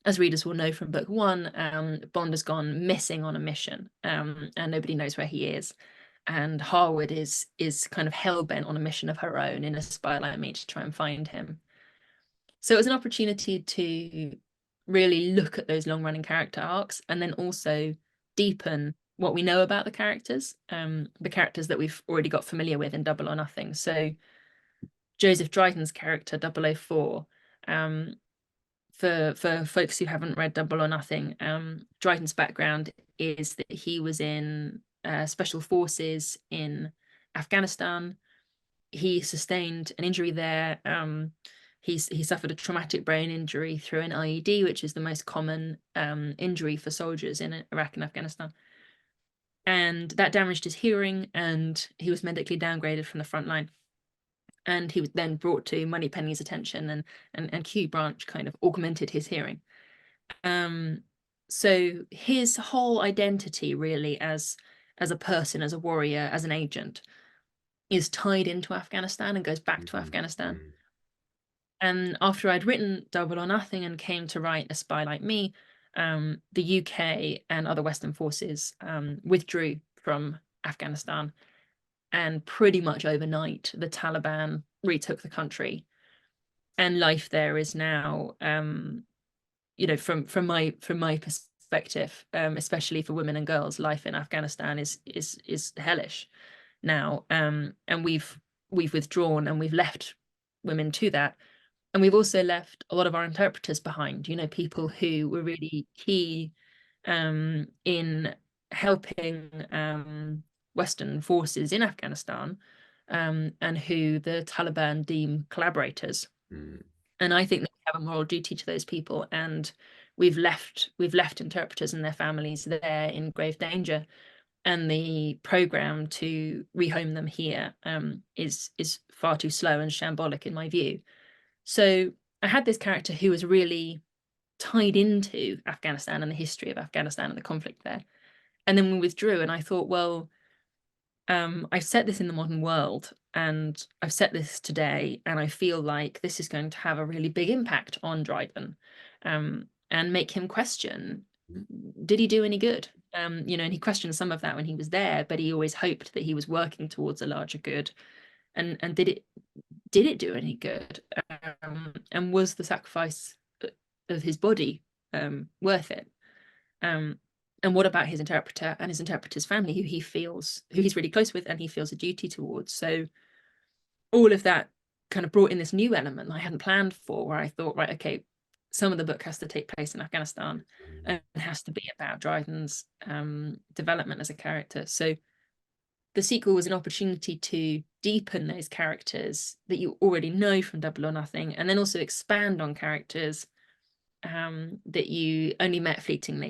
as readers will know from book one, Bond has gone missing on a mission, and nobody knows where he is. And Harwood is kind of hell-bent on a mission of her own in A Spy Like Me to try and find him. So it was an opportunity to really look at those long-running character arcs and then also deepen what we know about the characters that we've already got familiar with in Double or Nothing. So Joseph Dryden's character, 004, for folks who haven't read Double or Nothing, Dryden's background is that he was in special forces in Afghanistan. He sustained an injury there. He suffered a traumatic brain injury through an IED, which is the most common injury for soldiers in Iraq and Afghanistan. And that damaged his hearing, and he was medically downgraded from the front line. And he was then brought to Moneypenny's attention, and Q Branch kind of augmented his hearing. So his whole identity really as a person, as a warrior, as an agent, is tied into Afghanistan and goes back to Afghanistan. And after I'd written Double or Nothing and came to write A Spy Like Me, the UK and other Western forces withdrew from Afghanistan. And pretty much overnight, the Taliban retook the country. And life there is now, you know, from my perspective, especially for women and girls, life in Afghanistan is hellish now. And we've withdrawn and we've left women to that. And we've also left a lot of our interpreters behind, you know, people who were really key in helping Western forces in Afghanistan, and who the Taliban deem collaborators. And I think that we have a moral duty to those people, and we've left interpreters and their families there in grave danger. And the program to rehome them here is far too slow and shambolic in my view. So I had this character who was really tied into Afghanistan and the history of Afghanistan and the conflict there. And then we withdrew, and I thought, well, I've set this in the modern world, and I've set this today, and I feel like this is going to have a really big impact on Dryden, and make him question, did he do any good? You know, and he questioned some of that when he was there, but he always hoped that he was working towards a larger good. And did it do any good? And was the sacrifice of his body worth it? And what about his interpreter and his interpreter's family, who he's really close with and he feels a duty towards? So all of that kind of brought in this new element I hadn't planned for, where I thought, right, okay, some of the book has to take place in Afghanistan and it has to be about Dryden's development as a character. So the sequel was an opportunity to deepen those characters that you already know from Double or Nothing, and then also expand on characters that you only met fleetingly.